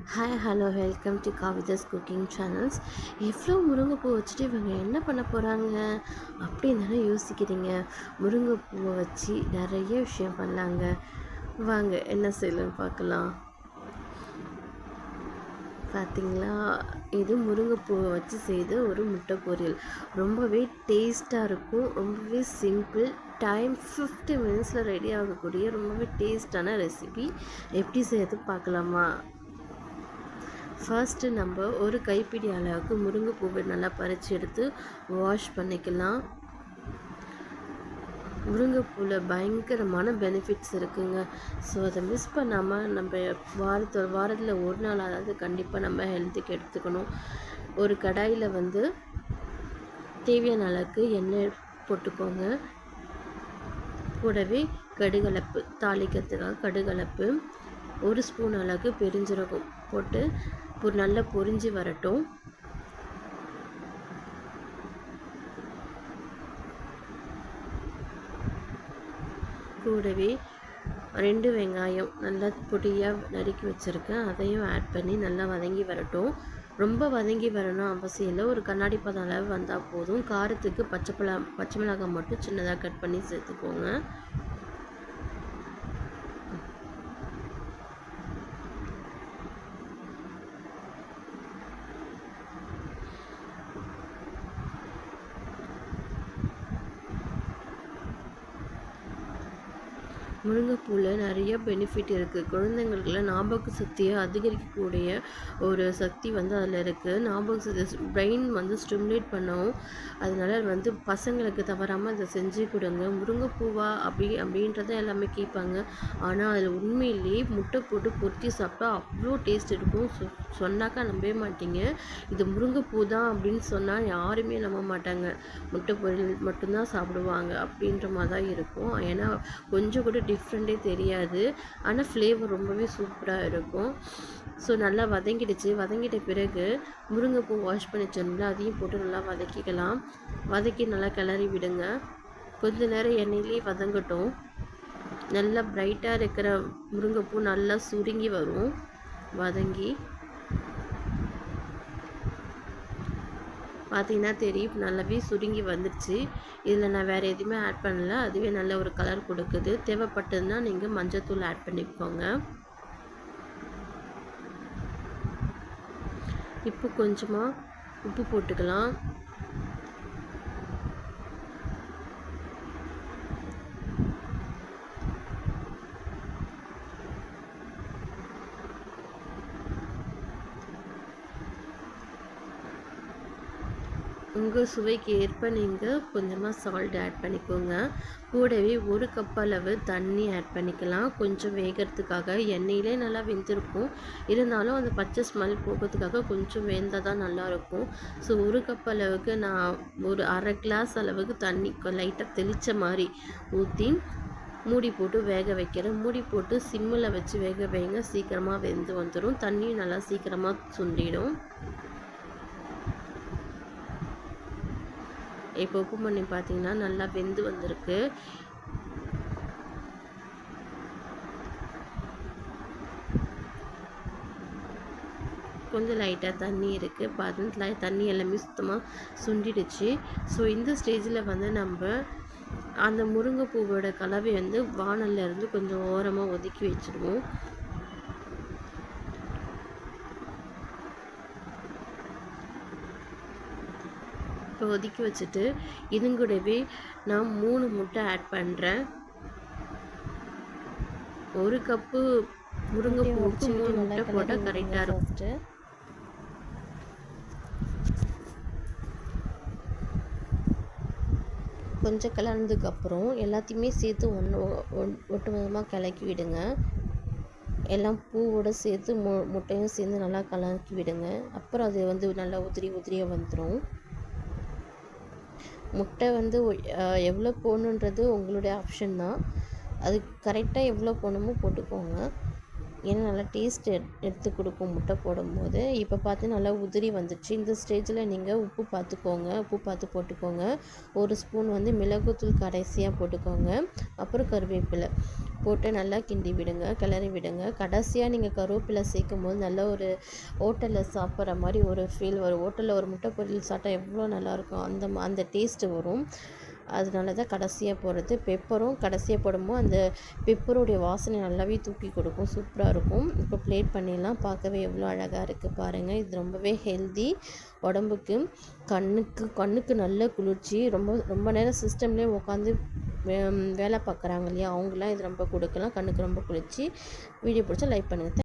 Hi hello welcome to Kavitha's cooking channels. எவ்வளோ முருங்கைப்பூ வச்சுட்டு இவங்க என்ன பண்ண போகிறாங்க அப்படின்னு தானே யோசிக்கிறீங்க. முருங்கைப்பூவை வச்சு நிறைய விஷயம் பண்ணலாங்க. வாங்க என்ன செய்யலாம்னு பார்க்கலாம். பார்த்திங்களா, இது முருங்கைப்பூவை வச்சு செய்த ஒரு முட்டை பொரியல். ரொம்பவே டேஸ்ட்டாக இருக்கும். ரொம்பவே சிம்பிள், டைம் 50 மினிட்ஸில் ரெடி ஆகக்கூடிய ரொம்பவே டேஸ்டான ரெசிபி. எப்படி செய்யறது பார்க்கலாமா? ஃபர்ஸ்ட்டு நம்ம ஒரு கைப்பிடி அளவுக்கு முருங்கைப்பூவை நல்லா பறித்து எடுத்து வாஷ் பண்ணிக்கலாம். முருங்கைப்பூவில் பயங்கரமான பெனிஃபிட்ஸ் இருக்குங்க. ஸோ அதை மிஸ் பண்ணாமல் நம்ம வாரத்தில் ஒரு நாள் அதாவது கண்டிப்பாக நம்ம ஹெல்த்துக்கு எடுத்துக்கணும். ஒரு கடாயில் தேவையான அளவுக்கு எண்ணெய் போட்டுக்கோங்க. கூடவே கடுகலப்பு, தாளிக்கிறதுக்காக கடுகலப்பு, ஒரு ஸ்பூன் அளவுக்கு பெருஞ்சீரகம் போட்டு நல்லா பொரிஞ்சு வரட்டும். கூடவே 2 வெங்காயம் நல்லா பொடியாக நறுக்கி வச்சுருக்கேன், அதையும் ஆட் பண்ணி நல்லா வதங்கி வரட்டும். ரொம்ப வதங்கி வரணும் அவசியம் இல்லை, ஒரு கண்ணாடி பதம் அளவு வந்தால் போதும். காரத்துக்கு பச்சை மிளகாய் மட்டும் சின்னதாக கட் பண்ணி சேர்த்துக்கோங்க. முருங்கைப்பூவில் நிறைய பெனிஃபிட் இருக்குது. குழந்தைங்களுக்குலாம் ஞாபக சக்தியை அதிகரிக்கக்கூடிய ஒரு சக்தி அதில் இருக்குது. ஞாபக சக்தி, பிரெயின் ஸ்டிமுலேட் பண்ணவும். அதனால் பசங்களுக்கு தவறாமல் அதை செஞ்சு கொடுங்க. முருங்கைப்பூவா அப்படின்றத எல்லாமே கேட்பாங்க. ஆனால் அதில் உண்மையிலேயே முட்டை போட்டு பொரிச்சு சாப்பிட்டா அவ்வளோ டேஸ்ட் இருக்கும். சொன்னாக்கா நம்பவே மாட்டீங்க. இது முருங்கைப்பூ தான் அப்படின்னு சொன்னால் யாருமே நம்ப மாட்டாங்க. முட்டை பொரியல் மட்டும்தான் சாப்பிடுவாங்க அப்படின்ற மாதிரி தான் இருக்கும். ஏன்னா கொஞ்சம் கூட டிஃப்ரெண்ட்டே தெரியாது. ஆனால் ஃப்ளேவர் ரொம்பவே சூப்பராக இருக்கும். ஸோ நல்லா வதங்கிடுச்சு. வதங்கிட்ட பிறகு முருங்கைப்பூ வாஷ் பண்ணி வச்சோம்ல, அதையும் போட்டு நல்லா வதக்கிக்கலாம். வதக்கி நல்லா கிளறி விடுங்க. கொஞ்ச நேரம் எண்ணெயிலே வதங்கட்டும். நல்லா பிரைட்டாக இருக்கிற முருங்கைப்பூ நல்லா சுருங்கி வரும். வதங்கி பார்த்தீங்கன்னா தெரியும், நல்லாவே சுருங்கி வந்துடுச்சு. இதில் நான் வேறு எதுவுமே ஆட் பண்ணல, அதுவே நல்ல ஒரு கலர் கொடுக்குது. தேவைப்பட்டதுன்னா நீங்கள் மஞ்சள்தூள் ஆட் பண்ணிக்கோங்க. இப்போ கொஞ்சமாக உப்பு போட்டுக்கலாம். உங்கள் சுவைக்கு ஏற்ப நீங்கள் கொஞ்சமாக சால்ட் ஆட் பண்ணிக்கோங்க. கூடவே 1 கப் அளவு தண்ணி ஆட் பண்ணிக்கலாம். கொஞ்சம் வேகிறதுக்காக. எண்ணெயிலே நல்லா வெந்திருக்கும், இருந்தாலும் அந்த பச்சை ஸ்மெல் போகிறதுக்காக கொஞ்சம் வெந்தால் தான் நல்லாயிருக்கும். ஸோ 1 கப் அளவுக்கு நான் ஒரு அரை கிளாஸ் அளவுக்கு தண்ணி லைட்டாக தெளித்த மாதிரி ஊற்றி மூடி போட்டு வேக வைக்கிறேன். மூடி போட்டு சிம்மில் வச்சு வேக வைங்க, சீக்கிரமாக வெந்து வந்துடும். தண்ணியும் நல்லா சீக்கிரமாக சுண்டிடும். இப்போ உப்பு பண்ணி பார்த்தீங்கன்னா நல்லா வெந்து வந்திருக்கு. கொஞ்சம் லைட்டாக தண்ணி இருக்குது. பார்த்தீங்கன்னா தண்ணி எல்லாமே சுத்தமாக சுண்டிடுச்சு. ஸோ இந்த ஸ்டேஜில் நம்ம அந்த முருங்கைப்பூவோட கலவை வானல்ல இருந்து கொஞ்சம் ஓரமாக ஒதுக்கி வச்சுடுவோம். இப்போ ஒதுக்கி வச்சுட்டு இதுங்கூடவே நான் 3 முட்டை ஆட் பண்ணுறேன். 1 கப்பு முருங்கைப்பூவுக்கு 3 முட்டை போட்டால் கரெக்டாக இருக்கும். கொஞ்சம் கலந்ததுக்கப்புறம் எல்லாத்தையுமே சேர்த்து ஒட்டுமொத்தமாக கலக்கி விடுங்க. எல்லாம் பூவோடு சேர்த்து முட்டையும் சேர்ந்து நல்லா கலக்கி விடுங்க. அப்புறம் அது நல்லா உதிரியாக வந்துடும். முட்டை எவ்வளோ போடணுன்றது உங்களுடைய ஆப்ஷன் தான். அது கரெக்டாக எவ்வளோ போடணுமோ போட்டுக்கோங்க. ஏன்னா நல்லா டேஸ்ட் எடுத்து கொடுக்கும் முட்டை போடும்போது. இப்போ பார்த்து நல்லா உதிரி வந்துடுச்சு. இந்த ஸ்டேஜில் நீங்கள் உப்பு பார்த்து போட்டுக்கோங்க. 1 ஸ்பூன் மிளகுத்தூள் கடைசியாக போட்டுக்கோங்க. அப்புறம் கருவேப்பிலை போட்டு நல்லா கிண்டி விடுங்க, கிளறி விடுங்க. கடைசியாக நீங்கள் கருவேப்பிலை சேர்க்கும்போது நல்ல ஒரு ஹோட்டலில் சாப்பிட்ற மாதிரி ஒரு ஃபீல் வரும். ஹோட்டலில் ஒரு முட்டை பொரியல் சாப்பிட்டா எவ்வளோ நல்லாயிருக்கும் அந்த டேஸ்ட்டு வரும். அதனால தான் கடைசியாக போடுறது. பெப்பரும் கடைசியாக போடும்போது அந்த பெப்பருடைய வாசனை நல்லாவே தூக்கி கொடுக்கும், சூப்பராக இருக்கும். இப்போ ப்ளேட் பண்ணிடலாம். பார்க்கவே எவ்வளோ அழகாக இருக்குது பாருங்கள். இது ரொம்பவே ஹெல்தி உடம்புக்கு, கண்ணுக்கு நல்ல குளிர்ச்சி. ரொம்ப நேரம் சிஸ்டம்லேயே உட்காந்து வேலை பார்க்குறாங்க இல்லையா, அவங்களாம் இது ரொம்ப கொடுக்கலாம். கண்ணுக்கு ரொம்ப குளிர்ச்சி. வீடியோ பிடிச்சா லைக் பண்ணுங்கள்.